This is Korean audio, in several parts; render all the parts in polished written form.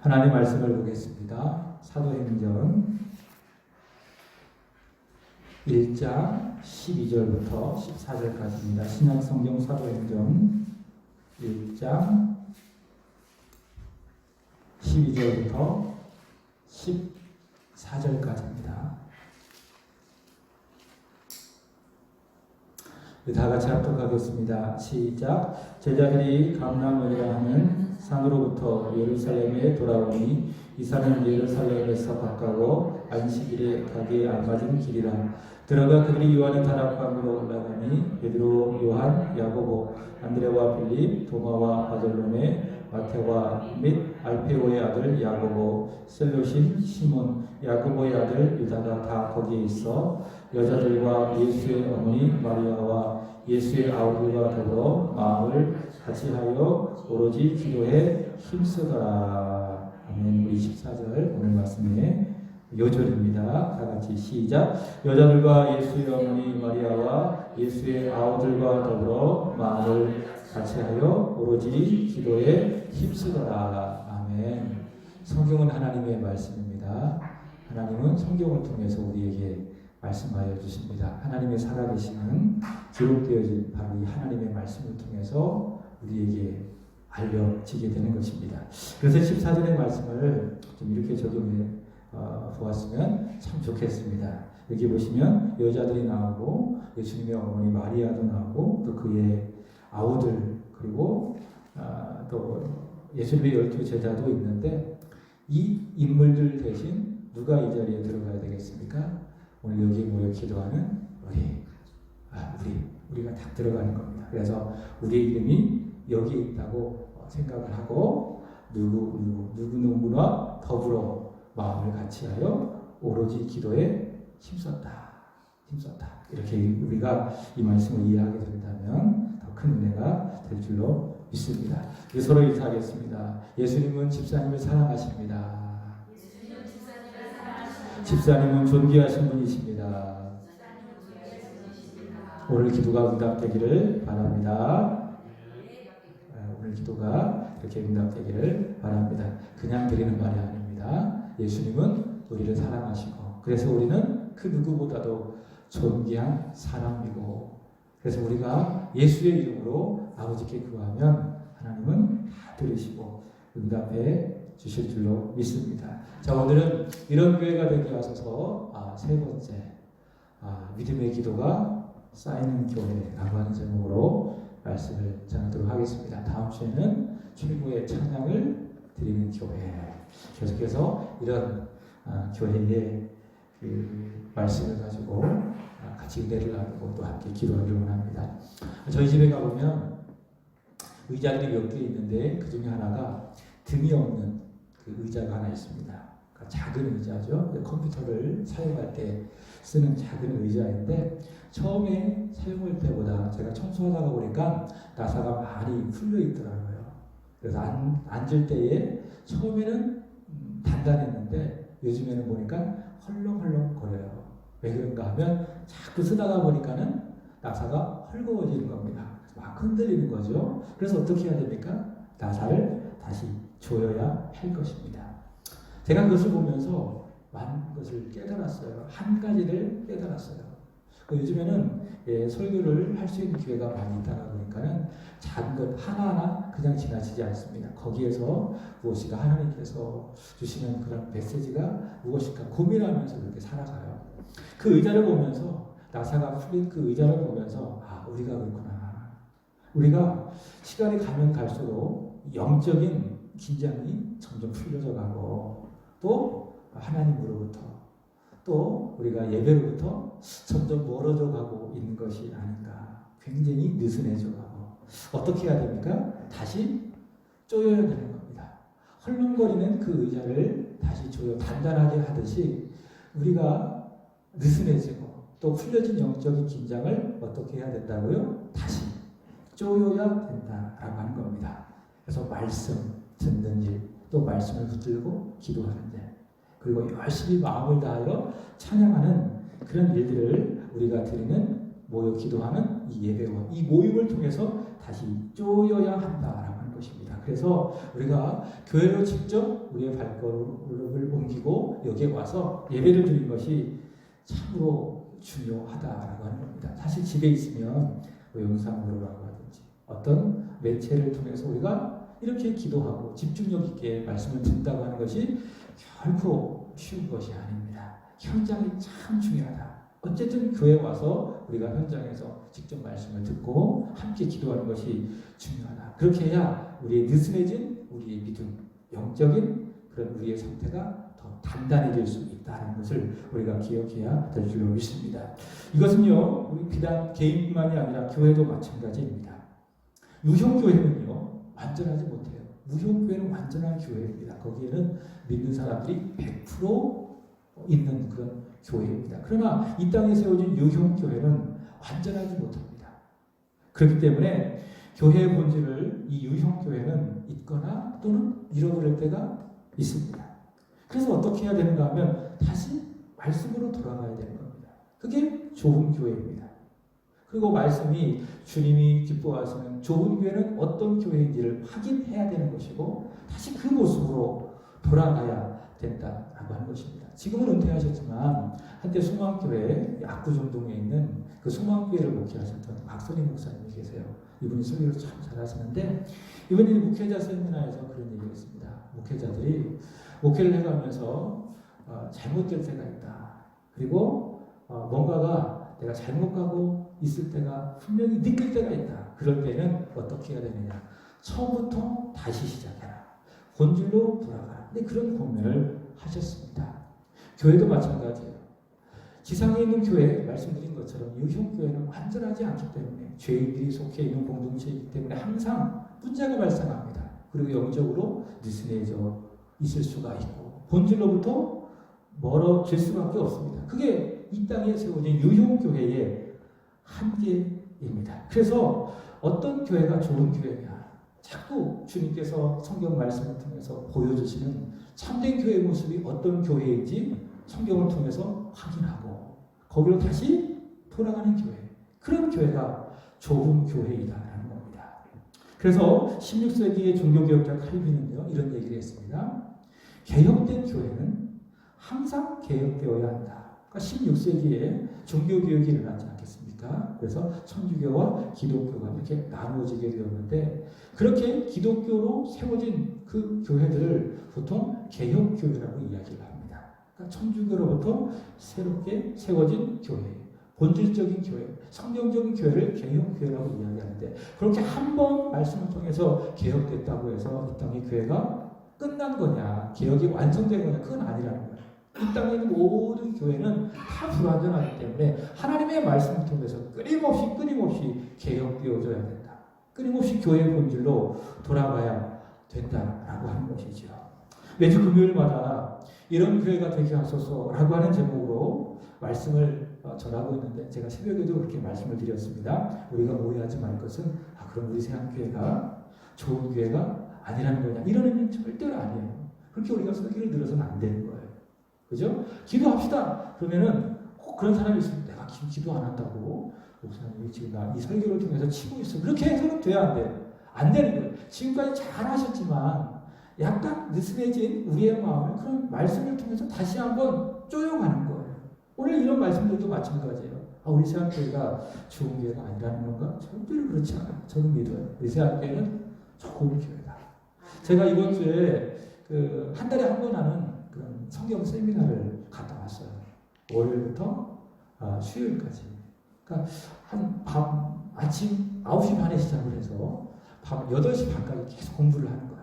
하나님 말씀을 보겠습니다. 사도행전 1장 12절부터 14절까지입니다. 신약성경 사도행전 1장 12절부터 14절까지입니다. 다 같이 합독하겠습니다. 시작. 제자들이 감람원이라 하는 산으로부터 예루살렘에 돌아오니 이 산은 예루살렘에서 가까워 안식일에 가기에 알맞은 길이라. 들어가 그들이 요한의 다락방으로 올라가니 베드로, 요한, 야고보, 안드레와 빌립, 도마와 바돌로메, 마테와 및 알페오의 아들 야고보, 셀로신, 시몬, 야고보의 아들 유다가 다 거기에 있어 여자들과 예수의 어머니 마리아와 예수의 아우들과 더불어 마음을 같이하여 오로지 기도에 힘쓰더라. 아멘. 24절 오늘 말씀의 요절입니다. 다 같이 시작. 여자들과 예수의 어머니 마리아와 예수의 아우들과 더불어 마음을 같이하여 오로지 기도에 힘쓰더라. 아멘. 성경은 하나님의 말씀입니다. 하나님은 성경을 통해서 우리에게 말씀하여 주십니다. 하나님의 살아계심은 기록되어진 바로 이 하나님의 말씀을 통해서 우리에게 알려지게 되는 것입니다. 그래서 14절의 말씀을 좀 이렇게 적용해 보았으면 참 좋겠습니다. 여기 보시면 여자들이 나오고 예수님의 어머니 마리아도 나오고 또 그의 아우들 그리고 또 예수님의 12 제자도 있는데 이 인물들 대신 누가 이 자리에 들어가야 되겠습니까? 오늘 여기 모여 기도하는 우리가 딱 들어가는 겁니다. 그래서 우리의 이름이 여기 있다고 생각을 하고 누구누구나 더불어 마음을 같이하여 오로지 기도에 힘썼다. 이렇게 우리가 이 말씀을 이해하게 된다면 더 큰 은혜가 될 줄로 믿습니다. 서로 인사하겠습니다. 예수님은 집사님을 사랑하십니다. 집사님은 존귀하신 분이십니다. 오늘 기도가 응답되기를 바랍니다. 오늘 기도가 이렇게 응답되기를 바랍니다. 그냥 드리는 말이 아닙니다. 예수님은 우리를 사랑하시고 그래서 우리는 그 누구보다도 존귀한 사람이고 그래서 우리가 예수의 이름으로 아버지께 구하면 하나님은 다 들으시고 응답해 주실 줄로 믿습니다. 자, 오늘은 이런 교회가 되게 하소서 세 번째 믿음의 기도가 쌓이는 교회라고 하는 제목으로 말씀을 전하도록 하겠습니다. 다음 주에는 최고의 찬양을 드리는 교회. 계속해서 이런 교회의 그 말씀을 가지고 같이 은혜를 나누고 또 함께 기도하기를 원합니다. 저희 집에 가보면 의자들이 몇 개 있는데 그 중에 하나가 등이 없는 그 의자가 하나 있습니다. 그러니까 작은 의자죠. 컴퓨터를 사용할 때 쓰는 작은 의자인데 처음에 사용할 때보다 제가 청소하다가 보니까 나사가 많이 풀려 있더라고요. 그래서 앉을 때에 처음에는 단단했는데 요즘에는 보니까 헐렁헐렁 거려요. 왜 그런가 하면 자꾸 쓰다가 보니까는 나사가 헐거워지는 겁니다. 막 흔들리는 거죠. 그래서 어떻게 해야 됩니까? 나사를 다시 조여야 할 것입니다. 제가 그것을 보면서 많은 것을 깨달았어요. 한 가지를 깨달았어요. 요즘에는 설교를 할 수 있는 기회가 많이 있다가 보니까는 작은 것 하나하나 그냥 지나치지 않습니다. 거기에서 무엇인가 하나님께서 주시는 그런 메시지가 무엇인가 고민하면서 그렇게 살아가요. 그 의자를 보면서 나사가 풀린 그 의자를 보면서 우리가 그렇구나. 우리가 시간이 가면 갈수록 영적인 긴장이 점점 풀려져 가고 또 하나님으로부터 또 우리가 예배로부터 점점 멀어져 가고 있는 것이 아닌가. 굉장히 느슨해져 가고 어떻게 해야 됩니까? 다시 조여야 되는 겁니다. 헐렁거리는 그 의자를 다시 조여 단단하게 하듯이 우리가 느슨해지고 또 풀려진 영적인 긴장을 어떻게 해야 된다고요? 다시 조여야 된다라고 하는 겁니다. 그래서 말씀 듣는 일, 또 말씀을 붙들고 기도하는 일, 그리고 열심히 마음을 다하여 찬양하는 그런 일들을 우리가 드리는 모여 기도하는 이 예배와 이 모임을 통해서 다시 쪼여야 한다라고 하는 것입니다. 그래서 우리가 교회로 직접 우리의 발걸음을 옮기고 여기에 와서 예배를 드리는 것이 참으로 중요하다라고 하는 겁니다. 사실 집에 있으면 뭐 영상으로라고 하든지 어떤 매체를 통해서 우리가 이렇게 기도하고 집중력 있게 말씀을 듣는다고 하는 것이 결코 쉬운 것이 아닙니다. 현장이 참 중요하다. 어쨌든 교회 와서 우리가 현장에서 직접 말씀을 듣고 함께 기도하는 것이 중요하다. 그렇게 해야 우리의 느슨해진 우리의 믿음, 영적인 그런 우리의 상태가 더 단단해질 수 있다는 것을 우리가 기억해야 될 줄로 믿습니다. 이것은요, 우리 비단 개인뿐만이 아니라 교회도 마찬가지입니다. 유형교회는요, 완전하지 못해요. 무형교회는 완전한 교회입니다. 거기에는 믿는 사람들이 100% 있는 그런 교회입니다. 그러나 이 땅에 세워진 유형교회는 완전하지 못합니다. 그렇기 때문에 교회의 본질을 이 유형교회는 잊거나 또는 잃어버릴 때가 있습니다. 그래서 어떻게 해야 되는가 하면 다시 말씀으로 돌아가야 되는 겁니다. 그게 좋은 교회입니다. 그리고 말씀이 주님이 기뻐하시는 좋은 교회는 어떤 교회인지를 확인해야 되는 것이고 다시 그 모습으로 돌아가야 된다라고 하는 것입니다. 지금은 은퇴하셨지만 한때 소망교회 압구정동에 있는 그 소망교회를 목회하셨던 박선희 목사님이 계세요. 이분이 설교를 참 잘하시는데 이분이 목회자 세미나에서 그런 얘기를 했습니다. 목회자들이 목회를 해가면서 잘못될 때가 있다. 그리고 뭔가가 내가 잘못 가고 있을 때가 분명히 느낄 때가 있다. 그럴 때는 어떻게 해야 되느냐. 처음부터 다시 시작해라. 본질로 돌아가라. 근데 그런 고민을 하셨습니다. 교회도 마찬가지예요. 지상에 있는 교회, 말씀드린 것처럼 유형교회는 완전하지 않기 때문에 죄인들이 속해 있는 공동체이기 때문에 항상 문제가 발생합니다. 그리고 영적으로 느슨해져 있을 수가 있고 본질로부터 멀어질 수밖에 없습니다. 그게 이 땅에 세워진 유형교회의 한계입니다. 그래서 어떤 교회가 좋은 교회냐 자꾸 주님께서 성경 말씀을 통해서 보여주시는 참된 교회의 모습이 어떤 교회인지 성경을 통해서 확인하고 거기로 다시 돌아가는 교회, 그런 교회가 좋은 교회이다라는 겁니다. 그래서 16세기의 종교개혁자 칼빈은요 이런 얘기를 했습니다. 개혁된 교회는 항상 개혁되어야 한다. 그러니까 16세기에 종교개혁이 일어나지 않겠습니까? 그래서 천주교와 기독교가 이렇게 나누어지게 되었는데 그렇게 기독교로 세워진 그 교회들을 보통 개혁교회라고 이야기를 합니다. 그러니까 천주교로부터 새롭게 세워진 교회, 본질적인 교회, 성경적인 교회를 개혁교회라고 이야기하는데 그렇게 한 번 말씀을 통해서 개혁됐다고 해서 이 땅의 교회가 끝난 거냐, 개혁이 완성된 거냐, 그건 아니라는 거예요. 이 땅에 있는 모든 교회는 다 불완전하기 때문에 하나님의 말씀을 통해서 끊임없이 개혁되어져야 된다. 끊임없이 교회의 본질로 돌아가야 된다라고 하는 것이죠. 매주 금요일마다 이런 교회가 되게 하소서라고 하는 제목으로 말씀을 전하고 있는데 제가 새벽에도 그렇게 말씀을 드렸습니다. 우리가 오해하지 말 것은 그럼 우리 세상교회가 좋은 교회가 아니라는 거냐, 이런 의미는 절대로 아니에요. 그렇게 우리가 설교를 들어서는 안 되는 거예요. 그죠? 기도합시다. 그러면은 꼭 그런 사람이 있으면 내가 기도 안 한다고 목사님이 지금 이 설교를 통해서 치고 있어. 그렇게 해서는 돼야 안 돼요. 안 되는 거예요. 지금까지 잘 하셨지만 약간 느슨해진 우리의 마음을 그런 말씀을 통해서 다시 한번 쪼여가는 거예요. 오늘 이런 말씀들도 마찬가지예요. 우리 세상교회가 좋은 교회가 아니라는 건가? 절대로 그렇지 않아요. 저는 믿어요. 우리 세상교회는 좋은 교회다. 제가 이번 주에 한 달에 한 번 하는 그런 성경 세미나를 갔다 왔어요. 월요일부터 수요일까지. 그러니까 아침 9시 반에 시작을 해서 밤 8시 반까지 계속 공부를 하는 거예요.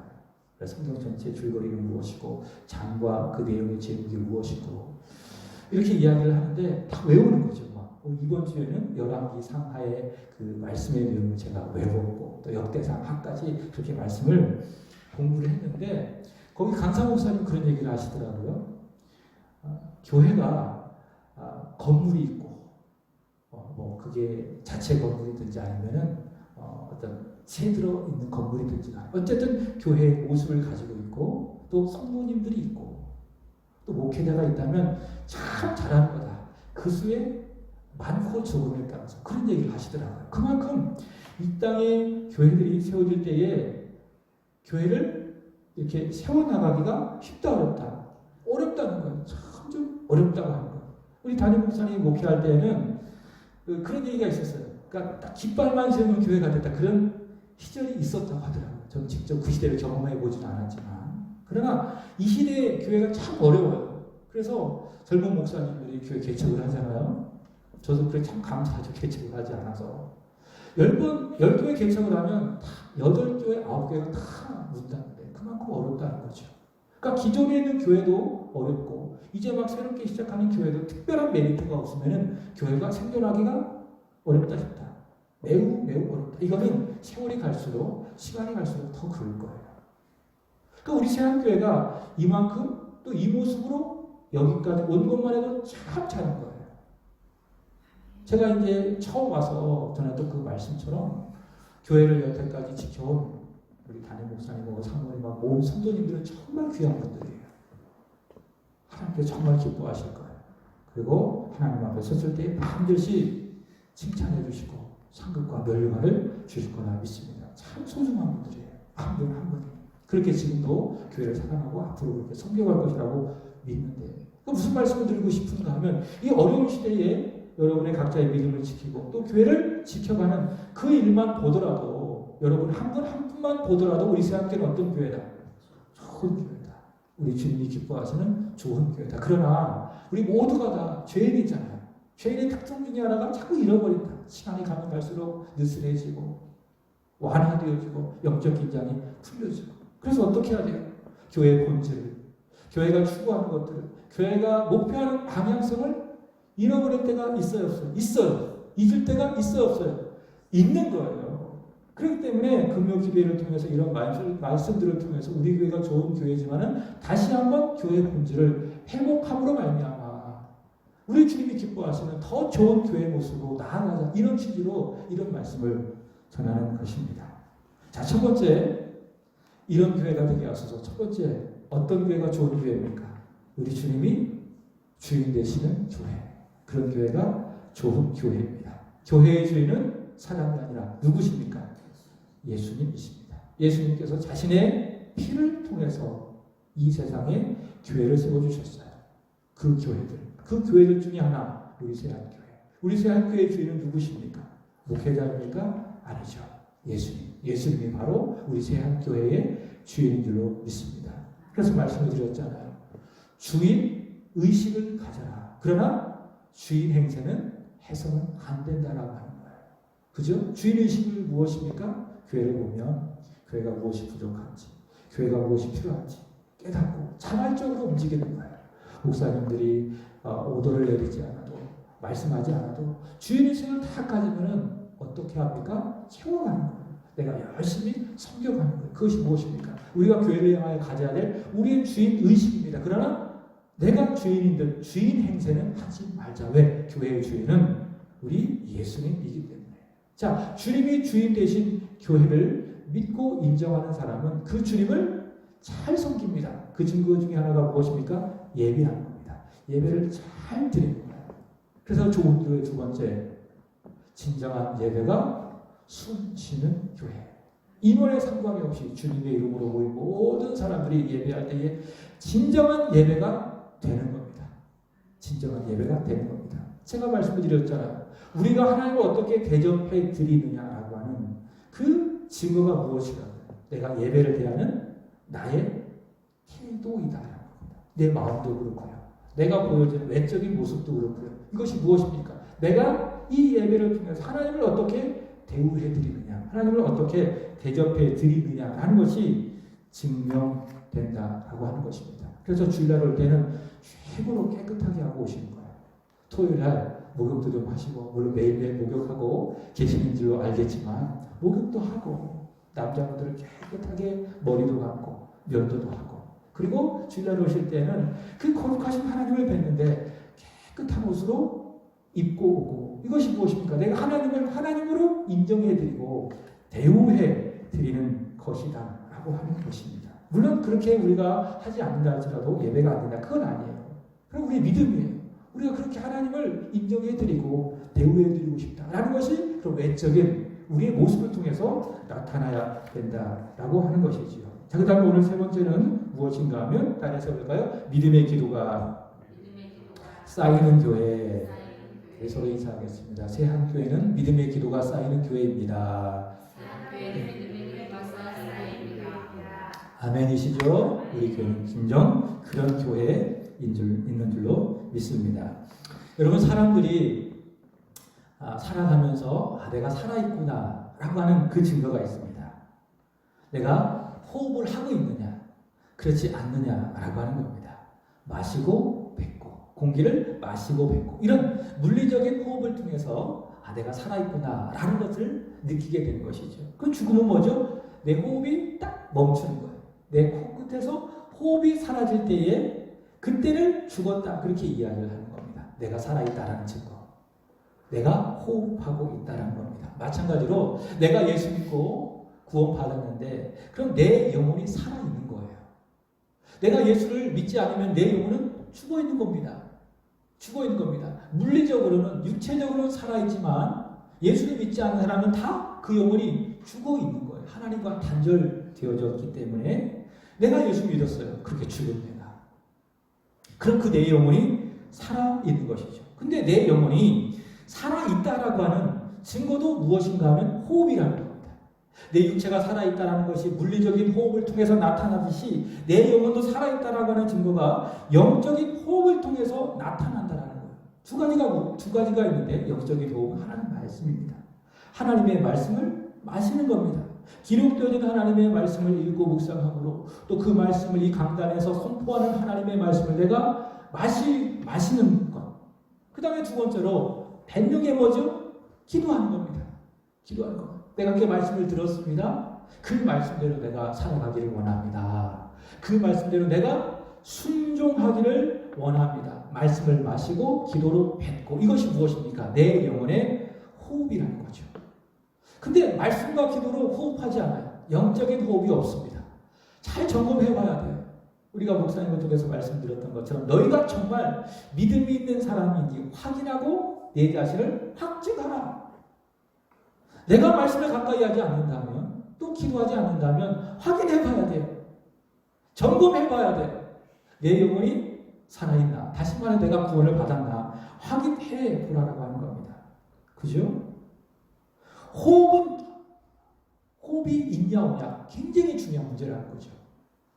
성경 전체의 줄거리는 무엇이고 장과 그 내용의 제목이 무엇이고 이렇게 이야기를 하는데 다 외우는 거죠. 이번 주에는 열왕기 상하의 그 말씀의 내용을 제가 외웠고 또 역대상 하까지 그렇게 말씀을 공부를 했는데 거기 강사 목사님 그런 얘기를 하시더라고요. 교회가 건물이 있고 뭐 그게 자체 건물이든지 아니면은 어떤 새 들어 있는 건물이든지 어쨌든 교회의 모습을 가지고 있고 또 성도님들이 있고 또 목회자가 있다면 참 잘하는 거다. 그 수에 많고 적음에 따라서 그런 얘기를 하시더라고요. 그만큼 이 땅에 교회들이 세워질 때에 교회를 이렇게 세워나가기가 쉽다 어렵다? 어렵다는 거예요. 참 좀 어렵다고 하는 거예요. 우리 담임 목사님이 목회할 때는 그런 얘기가 있었어요. 그러니까 딱 깃발만 세우는 교회가 됐다. 그런 시절이 있었다고 하더라고요. 저는 직접 그 시대를 경험해 보지는 않았지만. 그러나 이 시대의 교회가 참 어려워요. 그래서 젊은 목사님들이 교회 개척을 하잖아요. 저도 그래 참 감사하죠. 개척을 하지 않아서. 10교회 개척을 하면 다 8교회, 9교회가 다 문닫는데 그만큼 어렵다는 거죠. 그러니까 기존에 있는 교회도 어렵고 이제 막 새롭게 시작하는 교회도 특별한 메리트가 없으면 교회가 생존하기가 어렵다 싶다. 매우 어렵다. 이거는 세월이 갈수록 시간이 갈수록 더 그럴 거예요. 그러니까 우리 세안교회가 이만큼 또 이 모습으로 여기까지 온 것만 해도 참 잘한 거예요. 제가 이제 처음 와서 전에도 그 말씀처럼 교회를 여태까지 지켜온 우리 담임 목사님하고 사모님하고 모든 성도님들은 정말 귀한 분들이에요. 하나님께서 정말 기뻐하실 거예요. 그리고 하나님 앞에 섰을 때 반드시 칭찬해 주시고 상급과 멸류관을 주실 거라 믿습니다. 참 소중한 분들이에요. 한 분 한 분이. 그렇게 지금도 교회를 사랑하고 앞으로 그렇게 섬겨갈 것이라고 믿는데 무슨 말씀을 드리고 싶은가 하면 이 어려운 시대에 여러분의 각자의 믿음을 지키고 또 교회를 지켜가는 그 일만 보더라도 여러분 한 분 한 분만 보더라도 우리 세상교회는 어떤 교회다? 좋은 교회다. 우리 주님이 기뻐하시는 좋은 교회다. 그러나 우리 모두가 다 죄인이잖아요. 죄인의 특성 중에 하나가 자꾸 잃어버린다. 시간이 가면 갈수록 느슨해지고 완화되어지고 영적 긴장이 풀려지고 그래서 어떻게 해야 돼요? 교회의 본질, 교회가 추구하는 것들을, 교회가 목표하는 방향성을 잃어버릴 때가 있어요, 없어요? 있어요. 잊을 때가 있어요, 없어요? 있는 거예요. 그렇기 때문에 금요 기도회를 통해서 이런 말씀들을 통해서 우리 교회가 좋은 교회지만은 다시 한번 교회의 본질을 회복함으로 말미암아 우리 주님이 기뻐하시는 더 좋은 교회의 모습으로 나아가자. 이런 취지로 이런 말씀을 전하는 것입니다. 자, 첫 번째 이런 교회가 되게 하소서. 첫 번째 어떤 교회가 좋은 교회입니까? 우리 주님이 주인 되시는 교회. 그런 교회가 좋은 교회입니다. 교회의 주인은 사람이 아니라 누구십니까? 예수님이십니다. 예수님께서 자신의 피를 통해서 이 세상에 교회를 세워주셨어요. 그 교회들 중에 하나 우리 세안교회. 우리 세안교회의 주인은 누구십니까? 목회자입니까? 아니죠. 예수님이 바로 우리 세안교회의 주인인 줄로 믿습니다. 그래서 말씀을 드렸잖아요. 주인 의식을 가져라. 그러나 주인 행세는 해서는 안 된다라고 하는 거예요. 그죠? 주인 의식은 무엇입니까? 교회를 보면 교회가 무엇이 부족한지, 교회가 무엇이 필요한지 깨닫고 자발적으로 움직이는 거예요. 목사님들이 오더를 내리지 않아도 말씀하지 않아도 주인 의식을 다 가지면은 어떻게 합니까? 채워가는 거예요. 내가 열심히 섬겨가는 거예요. 그것이 무엇입니까? 우리가 교회를 향하여 가져야 될 우리의 주인 의식입니다. 그러나 내가 주인인들 주인 행세는 하지 말자. 왜? 교회의 주인은 우리 예수님이기 때문에. 자, 주님이 주인 되신 교회를 믿고 인정하는 사람은 그 주님을 잘 섬깁니다. 그 증거 중에 하나가 무엇입니까? 예배하는 겁니다. 예배를 잘 드리는 거예요. 그래서 좋은 교회 두 번째, 진정한 예배가 숨쉬는 교회. 인원에 상관이 없이 주님의 이름으로 모인 모든 사람들이 예배할 때에 진정한 예배가 되는 겁니다. 진정한 예배가 되는 겁니다. 제가 말씀을 드렸잖아요. 우리가 하나님을 어떻게 대접해 드리느냐라고 하는 그 증거가 무엇이라고요? 내가 예배를 대하는 나의 태도이다. 내 마음도 그렇고요. 내가 보여주는 외적인 모습도 그렇고요. 이것이 무엇입니까? 내가 이 예배를 통해서 하나님을 어떻게 대우해 드리느냐, 하나님을 어떻게 대접해 드리느냐라는 것이 증명된다라고 하는 것입니다. 그래서 주일날 올 때는 최고로 깨끗하게 하고 오시는 거예요. 토요일날 목욕도 좀 하시고, 물론 매일매일 목욕하고 계시는 줄로 알겠지만 목욕도 하고 남자분들은 깨끗하게 머리도 감고 면도도 하고, 그리고 주일날 오실 때는 그 거룩하신 하나님을 뵙는데 깨끗한 옷으로 입고 오고, 이것이 무엇입니까? 내가 하나님을 하나님으로 인정해드리고 대우해드리는 것이다 라고 하는 것입니다. 물론 그렇게 우리가 하지 않는다 할지라도 예배가 안 된다, 그건 아니에요. 그럼 우리 믿음이에요. 우리가 그렇게 하나님을 인정해드리고 대우해드리고 싶다라는 것이 그런 외적인 우리의 모습을 통해서 나타나야 된다라고 하는 것이지요. 자, 그 다음에 오늘 세 번째는 무엇인가 하면 따라서 볼까요? 믿음의 기도가 쌓이는 교회. 네, 서로 인사하겠습니다. 새한교회는 믿음의 기도가 쌓이는 교회입니다. 아멘이시죠? 우리 교회는 진정 그런 교회인 있는 줄로 믿습니다. 여러분, 사람들이 살아가면서 내가 살아있구나 라고 하는 그 증거가 있습니다. 내가 호흡을 하고 있느냐 그렇지 않느냐라고 하는 겁니다. 마시고 뱉고, 공기를 마시고 뱉고, 이런 물리적인 호흡을 통해서 내가 살아있구나 라는 것을 느끼게 되는 것이죠. 그럼 죽음은 뭐죠? 내 호흡이 딱 멈추는 거예요. 내 코끝에서 호흡이 사라질 때에 그때를 죽었다, 그렇게 이야기를 하는 겁니다. 내가 살아있다라는 증거, 내가 호흡하고 있다라는 겁니다. 마찬가지로 내가 예수 믿고 구원받았는데 그럼 내 영혼이 살아있는 거예요. 내가 예수를 믿지 않으면 내 영혼은 죽어있는 겁니다. 죽어있는 겁니다. 물리적으로는, 육체적으로는 살아있지만 예수를 믿지 않는 사람은 다 그 영혼이 죽어있는 거예요. 하나님과 단절되어졌기 때문에 내가 예수 믿었어요. 그렇게 죽은 내가. 그럼 그 내 영혼이 살아있는 것이죠. 근데 내 영혼이 살아있다라고 하는 증거도 무엇인가 하면 호흡이라는 겁니다. 내 육체가 살아있다는 것이 물리적인 호흡을 통해서 나타나듯이 내 영혼도 살아있다라고 하는 증거가 영적인 호흡을 통해서 나타난다는 거예요. 두 가지가 있는데 영적인 호흡은 하나님 말씀입니다. 하나님의 말씀을 마시는 겁니다. 기록되어진 하나님의 말씀을 읽고 묵상함으로 또 그 말씀을 이 강단에서 선포하는 하나님의 말씀을 내가 마시는 것. 그 다음에 두 번째로 뱉는 게 뭐죠? 기도하는 겁니다. 기도하는 것. 내가 그 말씀을 들었습니다. 그 말씀대로 내가 살아가기를 원합니다. 그 말씀대로 내가 순종하기를 원합니다. 말씀을 마시고 기도로 뱉고, 이것이 무엇입니까? 내 영혼의 호흡이라는 거죠. 근데 말씀과 기도로 호흡하지 않아요. 영적인 호흡이 없습니다. 잘 점검해 봐야 돼요. 우리가 목사님을 통해서 말씀드렸던 것처럼 너희가 정말 믿음이 있는 사람인지 확인하고 내 자신을 확증하라. 내가 말씀을 가까이 하지 않는다면, 또 기도하지 않는다면 확인해 봐야 돼요. 점검해 봐야 돼요. 내 영혼이 살아있나, 다시 말해 내가 구원을 받았나 확인해 보라고 하는 겁니다. 그죠? 호흡이 있냐 없냐 굉장히 중요한 문제라는 거죠.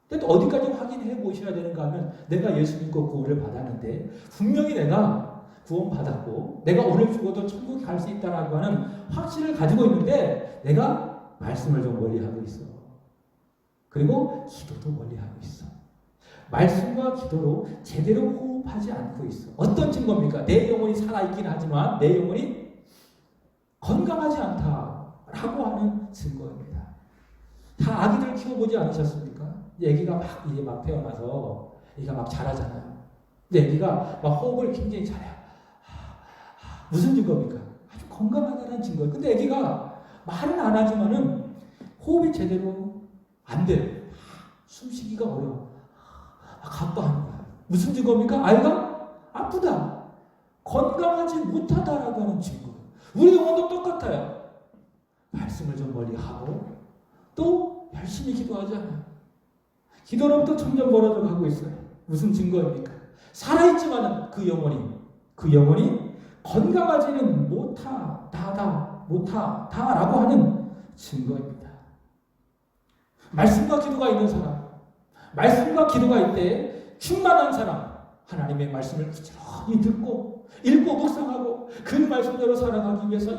근데 어디까지 확인해 보셔야 되는가 하면, 내가 예수 믿고 구원을 받았는데 분명히 내가 구원받았고 내가 오늘 죽어도 천국에 갈 수 있다라고 하는 확신을 가지고 있는데 내가 말씀을 좀 멀리하고 있어. 그리고 기도도 멀리하고 있어. 말씀과 기도로 제대로 호흡하지 않고 있어. 어떤 증거입니까? 내 영혼이 살아있긴 하지만 내 영혼이 건강하지 않다라고 하는 증거입니다. 다 아기들 키워보지 않으셨습니까? 애기가 막 태어나서 애기가 막 자라잖아요. 근데 애기가 막 호흡을 굉장히 잘해요. 무슨 증거입니까? 아주 건강하다는 증거예요. 근데 애기가 말은 안 하지만은 호흡이 제대로 안 돼요. 숨쉬기가 어려워. 가빠하는 거야. 무슨 증거입니까? 아이가 아프다, 건강하지 못하다라고 하는 증거. 우리 영혼도 똑같아요. 말씀을 좀 멀리 하고 또 열심히 기도하잖아요. 기도로부터 점점 멀어져 가고 있어요. 무슨 증거입니까? 살아있지만은 그 영혼이 건강하지는 못하다라고 하는 증거입니다. 말씀과 기도가 있는 사람, 말씀과 기도가 있때 충만한 사람, 하나님의 말씀을 부지런히 듣고 읽고 묵상하고 그 말씀대로 살아가기 위해서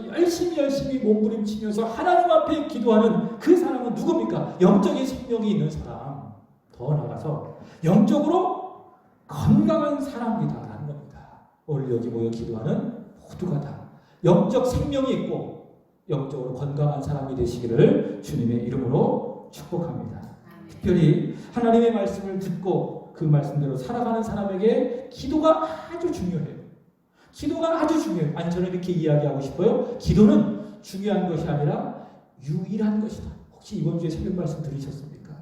열심히 몸부림치면서 하나님 앞에 기도하는 그 사람은 누굽니까? 영적인 생명이 있는 사람, 더 나아가서 영적으로 건강한 사람이다라는 겁니다. 오늘 여기 모여 기도하는 모두가 다 영적 생명이 있고 영적으로 건강한 사람이 되시기를 주님의 이름으로 축복합니다. 특별히 하나님의 말씀을 듣고 그 말씀대로 살아가는 사람에게 기도가 아주 중요해요. 기도가 아주 중요해요. 아니, 저는 이렇게 이야기하고 싶어요. 기도는 중요한 것이 아니라 유일한 것이다. 혹시 이번 주에 새벽 말씀 들으셨습니까?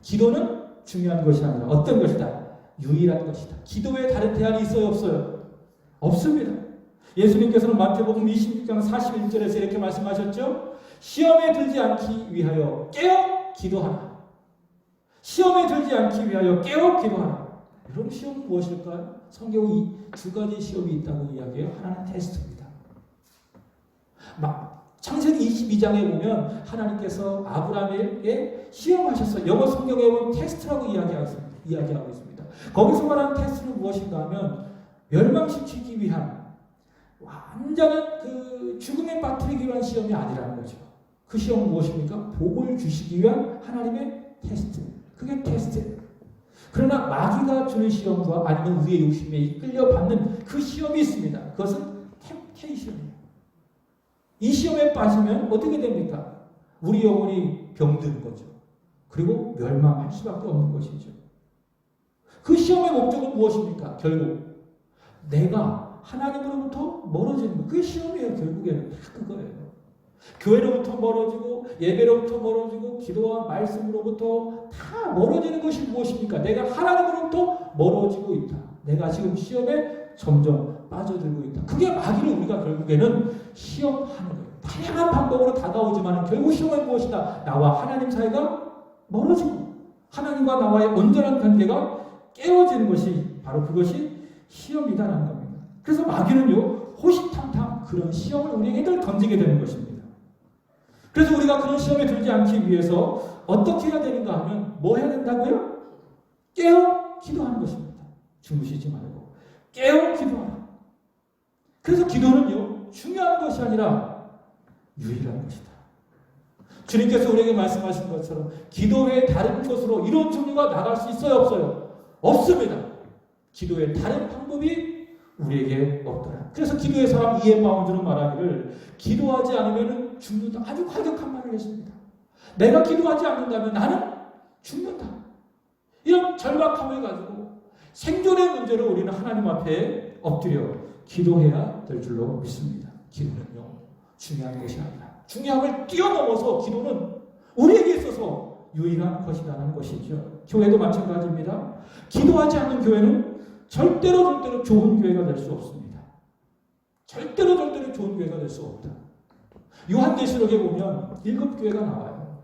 기도는 중요한 것이 아니라 어떤 것이다? 유일한 것이다. 기도에 다른 대안이 있어요? 없어요? 없습니다. 예수님께서는 마태복음 26장 41절에서 이렇게 말씀하셨죠. 시험에 들지 않기 위하여 깨어 기도하라. 시험에 들지 않기 위하여 깨어 기도하라. 여러분 시험은 무엇일까요? 성경에 이 두 가지 시험이 있다고 이야기해요. 하나는 테스트입니다. 창세기 22장에 보면 하나님께서 아브라함에게 시험하셨어요. 영어 성경에 보면 테스트라고 이야기하고 있습니다. 거기서 말하는 테스트는 무엇인가 하면 멸망시키기 위한 완전한 그 죽음에 빠뜨리기 위한 시험이 아니라는 거죠. 그 시험은 무엇입니까? 복을 주시기 위한 하나님의 테스트. 그게 테스트예요. 그러나 마귀가 주는 시험과 아니면 우리의 욕심에 이끌려 받는 그 시험이 있습니다. 그것은 템테이션이에요. 이 시험에 빠지면 어떻게 됩니까? 우리 영혼이 병드는 거죠. 그리고 멸망할 수밖에 없는 것이죠. 그 시험의 목적은 무엇입니까? 결국 내가 하나님으로부터 멀어지는 것. 그게 시험이에요. 결국에는 다 그거예요. 교회로부터 멀어지고 예배로부터 멀어지고 기도와 말씀으로부터 다 멀어지는 것이 무엇입니까? 내가 하나님으로부터 멀어지고 있다. 내가 지금 시험에 점점 빠져들고 있다. 그게 마귀를 우리가 결국에는 시험하는 거예요. 다양한 방법으로 다가오지만 결국 시험은 무엇이다? 나와 하나님 사이가 멀어지고 하나님과 나와의 온전한 관계가 깨어지는 것이 바로 그것이 시험이다라는 겁니다. 그래서 마귀는요 호시탐탐 그런 시험을 우리에게 던지게 되는 것입니다. 그래서 우리가 그런 시험에 들지 않기 위해서 어떻게 해야 되는가 하면 뭐 해야 된다고요? 깨어 기도하는 것입니다. 주무시지 말고 깨어 기도하라. 그래서 기도는요 중요한 것이 아니라 유일한 것이다. 주님께서 우리에게 말씀하신 것처럼 기도 외에 다른 것으로 이런 종류가 나갈 수 있어요? 없어요? 없습니다. 기도의 다른 방법이 우리에게 없더라. 그래서 기도의 사람 이에 마운드는 말하기를 기도하지 않으면 죽는다. 아주 과격한 말을 했습니다. 내가 기도하지 않는다면 나는 죽는다. 이런 절박함을 가지고 생존의 문제로 우리는 하나님 앞에 엎드려 기도해야 될 줄로 믿습니다. 기도는요 중요한 것이 아니라 중요함을 뛰어넘어서 기도는 우리에게 있어서 유일한 것이라는 것이죠. 교회도 마찬가지입니다. 기도하지 않는 교회는 절대로 좋은 교회가 될 수 없습니다. 절대로 좋은 교회가 될 수 없다. 요한계시록에 보면 7교회가 나와요.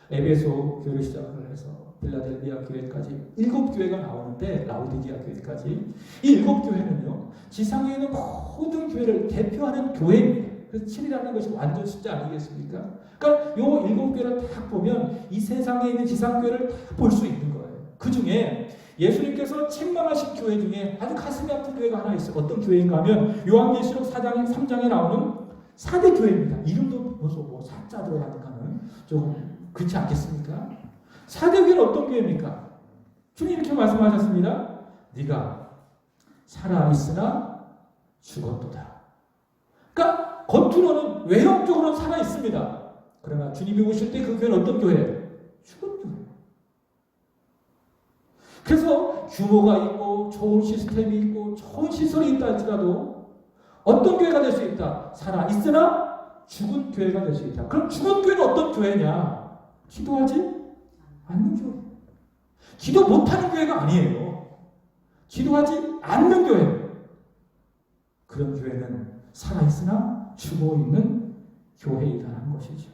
에베소 교회를 시작을 해서 빌라델비아 교회까지 7교회가 나오는데 라우디게아 교회까지 이 7교회는요 지상에 있는 모든 교회를 대표하는 교회입니다. 그래서 7이라는 것이 완전 숫자 아니겠습니까? 그러니까 요 7교회를 딱 보면 이 세상에 있는 지상교회를 다 볼 수 있는 거예요. 그 중에 예수님께서 책망하신 교회 중에 아주 가슴이 아픈 교회가 하나 있어요. 어떤 교회인가 하면 요한계시록 3장에 나오는 사대 교회입니다. 이름도 벌써 사자 들어가니까는 좀 그렇지 않겠습니까? 사대 교회는 어떤 교회입니까? 주님 이렇게 말씀하셨습니다. 네가 살아있으나 죽었도다. 그러니까 겉으로는 외형적으로는 살아있습니다. 그러나 주님이 오실 때 그 교회는 어떤 교회예요? 죽은 교회. 그래서 규모가 있고 좋은 시스템이 있고 좋은 시설이 있다 할지라도 어떤 교회가 될 수 있다? 살아있으나 죽은 교회가 될 수 있다. 그럼 죽은 교회는 어떤 교회냐? 기도하지 않는 교회. 기도 못하는 교회가 아니에요. 기도하지 않는 교회. 그런 교회는 살아있으나 죽어있는 교회이다라는 것이죠.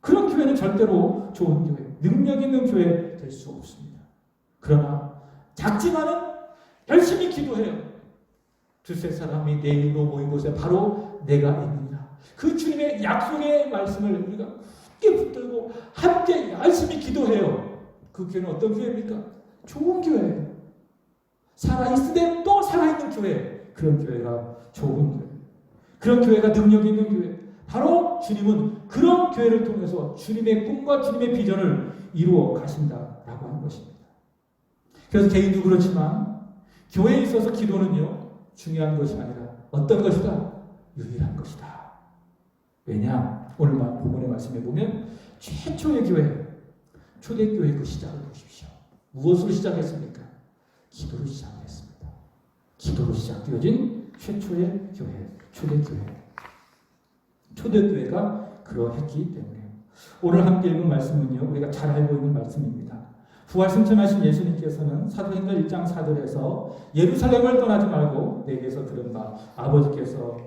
그런 교회는 절대로 좋은 교회, 능력 있는 교회 될 수 없습니다. 그러나 작지만은 열심히 기도해요. 두세 사람이 내 이름으로 모인 곳에 바로 내가 있느니라. 그 주님의 약속의 말씀을 우리가 굳게 붙들고 함께 열심히 기도해요. 그 교회는 어떤 교회입니까? 좋은 교회예요. 살아있으되 또 살아있는 교회. 그런 교회가 좋은 교회. 그런 교회가 능력 있는 교회. 바로 주님은 그런 교회를 통해서 주님의 꿈과 주님의 비전을 이루어 가신다라고 하는 것입니다. 그래서 개인도 그렇지만 교회에 있어서 기도는요 중요한 것이 아니라 어떤 것이다? 유일한 것이다. 왜냐? 오늘 본문의 말씀에 보면 최초의 교회, 초대교회 그 시작을 보십시오. 무엇으로 시작했습니까? 기도로 시작했습니다. 기도로 시작되어진 최초의 교회, 초대교회. 초대교회가 그러했기 때문에 오늘 함께 읽은 말씀은요 우리가 잘 알고 있는 말씀입니다. 부활 승천하신 예수님께서는 사도행전 1장 4절에서 예루살렘을 떠나지 말고 내게서 들은 바 아버지께서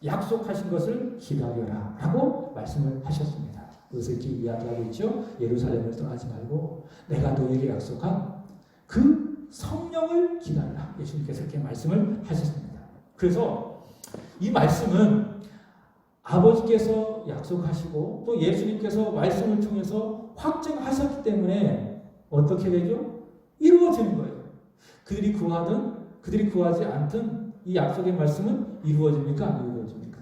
약속하신 것을 기다려라 라고 말씀을 하셨습니다. 그것을 이렇게 이야기하고 있죠. 예루살렘을 떠나지 말고 내가 너에게 약속한 그 성령을 기다리라. 예수님께서 이렇게 말씀을 하셨습니다. 그래서 이 말씀은 아버지께서 약속하시고 또 예수님께서 말씀을 통해서 확증하셨기 때문에 어떻게 되죠? 이루어지는 거예요. 그들이 구하든 그들이 구하지 않든 이 약속의 말씀은 이루어집니까? 안 이루어집니까?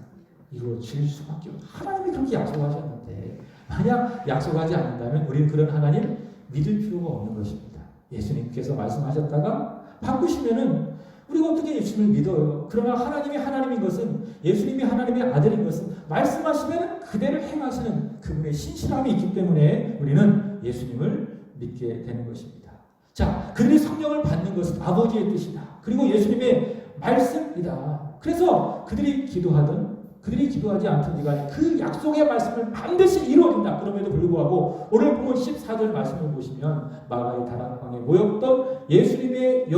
이루어질 수밖에 없어요. 하나님이 그렇게 약속하셨는데 만약 약속하지 않는다면 우리는 그런 하나님 믿을 필요가 없는 것입니다. 예수님께서 말씀하셨다가 바꾸시면은 우리가 어떻게 예수님을 믿어요? 그러나 하나님이 하나님인 것은, 예수님이 하나님의 아들인 것은 말씀하시면 그대로 행하시는 그분의 신실함이 있기 때문에 우리는 예수님을 믿게 되는 것입니다. 자, 그들이 성령을 받는 것은 아버지의 뜻이다. 그리고 예수님의 말씀이다. 그래서 그들이 기도하든 그들이 기도하지 않든 이간에 그 약속의 말씀을 반드시 이루어진다. 그럼에도 불구하고 오늘 보면 14절 말씀을 보시면 마가의 다락방에 모였던 예수님의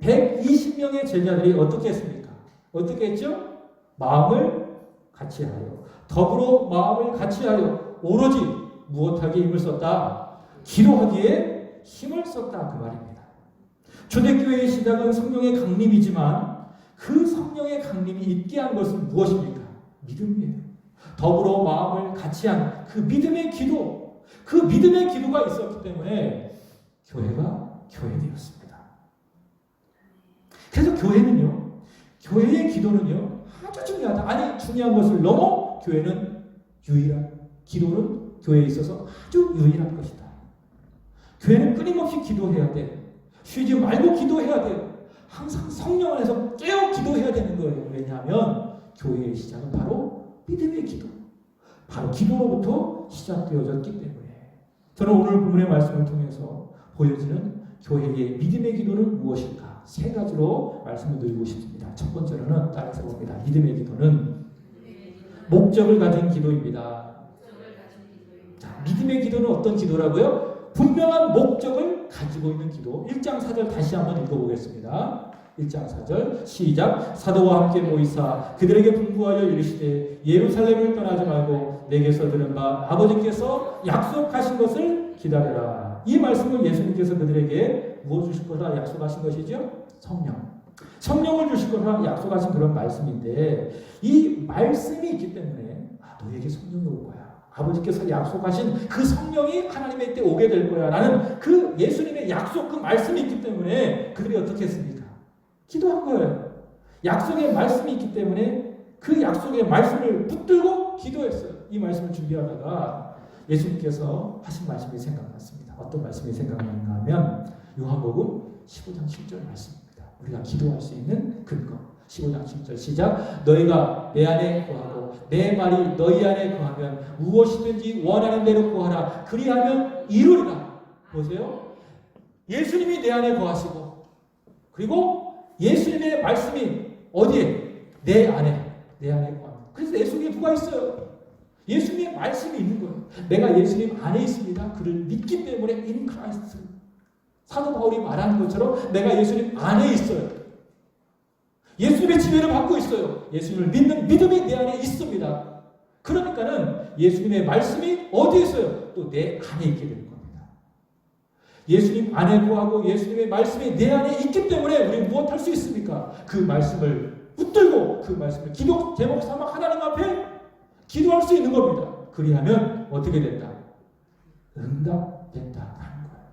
120명의 제자들이 어떻게 했습니까? 어떻게 했죠? 마음을 같이하여, 더불어 마음을 같이하여 오로지 무엇하기에 힘을 썼다? 기도하기에 힘을 썼다. 그 말입니다. 초대교회의 시작은 성령의 강림이지만 그 성령의 강림이 있게 한 것은 무엇입니까? 믿음이에요. 더불어 마음을 같이한 그 믿음의 기도, 그 믿음의 기도가 있었기 때문에 교회가 교회되었습니다. 그래서 교회의 기도는요, 아주 중요하다. 아니, 중요한 것을 넘어 교회는 유일한, 기도는 교회에 있어서 아주 유일한 것이다. 교회는 끊임없이 기도해야 돼. 쉬지 말고 기도해야 돼요. 항상 성령 안에서 깨어 기도해야 되는 거예요. 왜냐하면 교회의 시작은 바로 믿음의 기도, 바로 기도로부터 시작되어졌기 때문에. 저는 오늘 본문의 말씀을 통해서 보여지는 교회의 믿음의 기도는 무엇일까? 세 가지로 말씀을 드리고 싶습니다. 첫 번째로는 따라서 봅니다. 믿음의 기도는 목적을 가진 기도입니다. 자, 믿음의 기도는 어떤 기도라고요? 분명한 목적을 가지고 있는 기도. 1장 4절 다시 한번 읽어보겠습니다. 1장 4절 시작. 사도와 함께 모이사 그들에게 분부하여 이르시되 예루살렘을 떠나지 말고 내게서 들은 바 아버지께서 약속하신 것을 기다려라. 이 말씀을 예수님께서 그들에게 무엇 주실 거라 약속하신 것이죠? 성령을 주실 거라 약속하신 그런 말씀인데, 이 말씀이 있기 때문에 너에게 성령이 올 거야. 아버지께서 약속하신 그 성령이 하나님의 때 오게 될 거야 라는 그 예수님의 약속, 그 말씀이 있기 때문에 그들이 어떻게 했습니까? 기도한 거예요. 약속의 말씀이 있기 때문에 그 약속의 말씀을 붙들고 기도했어요. 이 말씀을 준비하다가 예수님께서 하신 말씀이 생각났습니다. 어떤 말씀이 생각났나 하면 요한복음 15장 7절 말씀입니다. 우리가 기도할 수 있는 근거. 15장 7절 시작. 너희가 내 안에 거하고 내 말이 너희 안에 거하면 무엇이든지 원하는 대로 구하라. 그리하면 이루리라. 보세요. 예수님이 내 안에 거하시고 그리고 예수님의 말씀이 어디에? 내 안에 거합니다. 그래서 내 속에 누가 있어요? 예수님의 말씀이 있는 거예요. 내가 예수님 안에 있습니다. 그를 믿기 때문에 in Christ. 사도 바울이 말하는 것처럼 내가 예수님 안에 있어요. 예수님의 지배를 받고 있어요. 예수님을 믿는 믿음이 내 안에 있습니다. 그러니까는 예수님의 말씀이 어디에 있어요? 또 내 안에 있게 되는 겁니다. 예수님 안에 거하고 예수님의 말씀이 내 안에 있기 때문에 우리는 무엇 할 수 있습니까? 그 말씀을 붙들고 그 말씀을 기도 제목 삼아 하나님 앞에 기도할 수 있는 겁니다. 그리하면 어떻게 된다? 응답된다 하는 거예요.